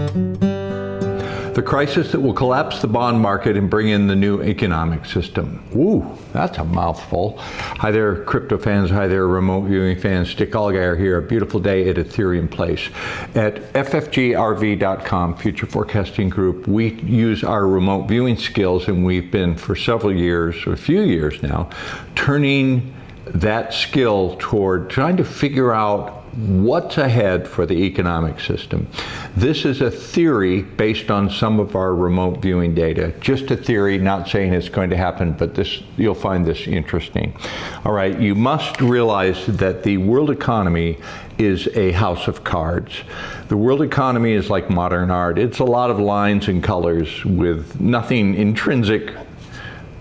The crisis that will collapse the bond market and bring in the new economic system. Ooh, that's a mouthful. Hi there, crypto fans. Hi there, remote viewing fans. Dick Allgire here. A beautiful day at Ethereum Place. At ffgrv.com, Future Forecasting Group, we use our remote viewing skills, and we've been for several years, or a few years now, turning that skill toward trying to figure out what's ahead for the economic system. This is a theory based on some of our remote viewing data. Just a theory, not saying it's going to happen, but this, you'll find this interesting. All right, you must realize that the world economy is a house of cards. The world economy is like modern art. It's a lot of lines and colors with nothing intrinsic,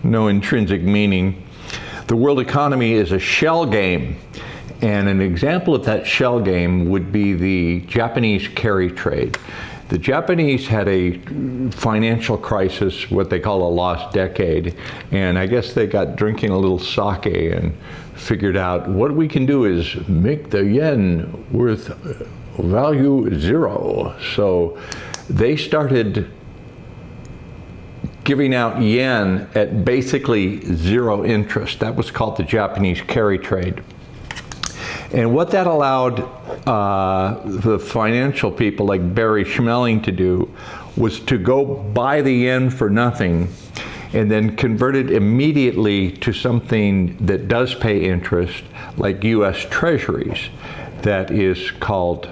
no intrinsic meaning. The world economy is a shell game. And an example of that shell game would be the Japanese carry trade. The Japanese had a financial crisis, what they call a lost decade, and I guess they got drinking a little sake and figured out what we can do is make the yen worth value zero. So they started giving out yen at basically zero interest. That was called the Japanese carry trade. And what that allowed the financial people like Barry Schmeling to do was to go buy the yen for nothing and then convert it immediately to something that does pay interest, like US Treasuries, that is called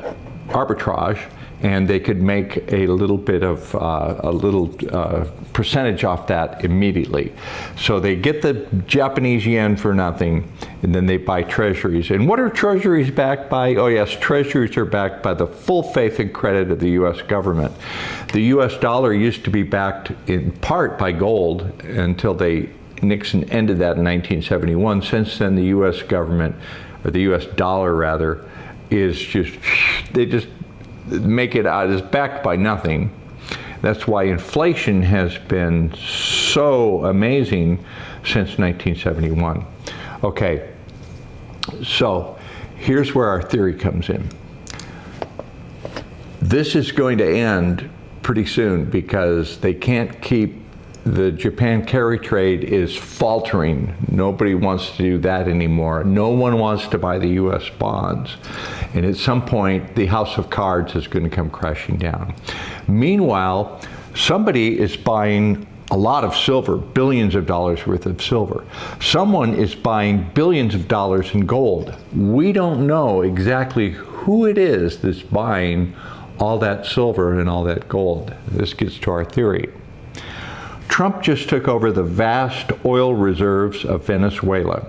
arbitrage, and they could make a little bit of percentage off that immediately. So they get the Japanese yen for nothing, and then they buy treasuries. And what are treasuries backed by? Oh yes, treasuries are backed by the full faith and credit of the US government. The US dollar used to be backed in part by gold until Nixon ended that in 1971. Since then, the US government, or the US dollar rather, is they just make it out as backed by nothing. That's why inflation has been so amazing since 1971. Okay, so here's where our theory comes in. This is going to end pretty soon because they can't keep, the Japan carry trade is faltering. Nobody wants to do that anymore. No one wants to buy the US bonds. And at some point, the house of cards is going to come crashing down. Meanwhile, somebody is buying a lot of silver, billions of dollars worth of silver. Someone is buying billions of dollars in gold. We don't know exactly who it is that's buying all that silver and all that gold. This gets to our theory. Trump just took over the vast oil reserves of Venezuela.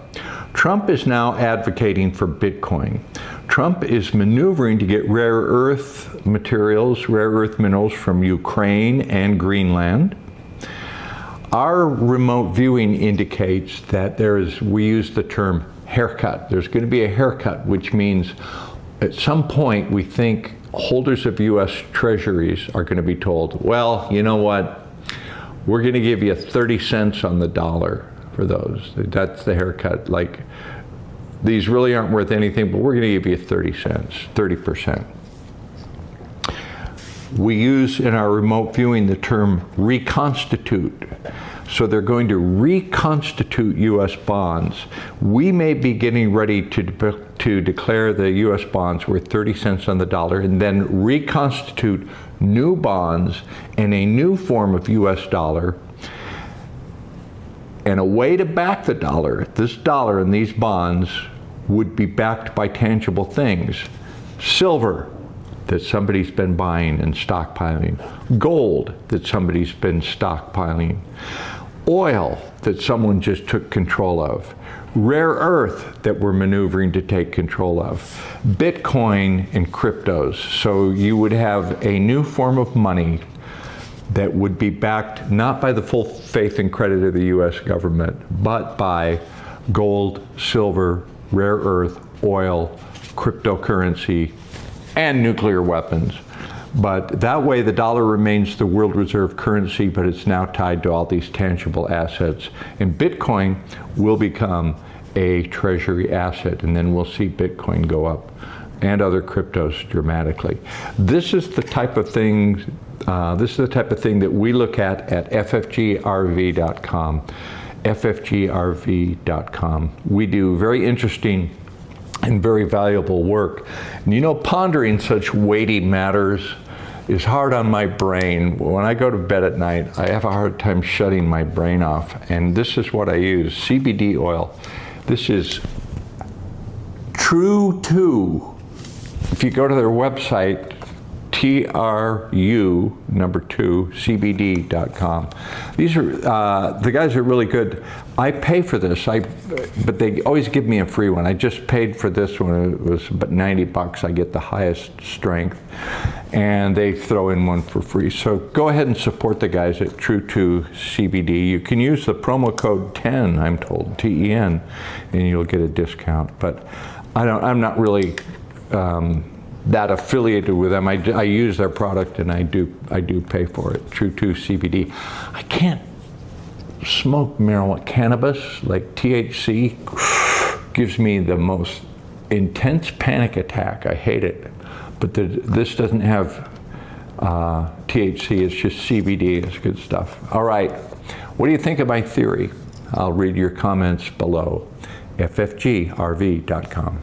Trump is now advocating for Bitcoin. Trump is maneuvering to get rare earth materials, rare earth minerals from Ukraine and Greenland. Our remote viewing indicates that we use the term haircut. There's going to be a haircut, which means at some point we think holders of US treasuries are going to be told, well, you know what? We're going to give you 30 cents on the dollar for those. That's the haircut. Like, these really aren't worth anything, but we're going to give you 30 cents, 30%. We use in our remote viewing the term reconstitute. So they're going to reconstitute US bonds. We may be getting ready to declare the US bonds worth 30 cents on the dollar and then reconstitute new bonds in a new form of US dollar. And a way to back the dollar, this dollar and these bonds, would be backed by tangible things. Silver that somebody's been buying and stockpiling. Gold that somebody's been stockpiling. Oil that someone just took control of. Rare earth that we're maneuvering to take control of. Bitcoin and cryptos. So you would have a new form of money that would be backed not by the full faith and credit of the US government, but by gold, silver, rare earth, oil, cryptocurrency, and nuclear weapons. But that way the dollar remains the world reserve currency, but it's now tied to all these tangible assets. And Bitcoin will become a treasury asset, and then we'll see Bitcoin go up and other cryptos dramatically. This is the type of thing. This is the type of thing that we look at ffgrv.com. ffgrv.com. We do very interesting and very valuable work. And you know, pondering such weighty matters is hard on my brain. When I go to bed at night, I have a hard time shutting my brain off. And this is what I use, CBD oil. This is True2. If you go to their website, TRU2CBD.com. These are the guys are really good. I pay for this, but they always give me a free one. I just paid for this one. It was about $90. I get the highest strength, and they throw in one for free. So go ahead and support the guys at True2CBD. You can use the promo code 10, I'm told, TEN, and you'll get a discount. But I'm not really that affiliated with them. I use their product and I do pay for it. True2CBD. I can't smoke marijuana. Cannabis, like THC, gives me the most intense panic attack. I hate it. But this doesn't have THC, it's just CBD. It's good stuff. All right, what do you think of my theory? I'll read your comments below. ffgrv.com.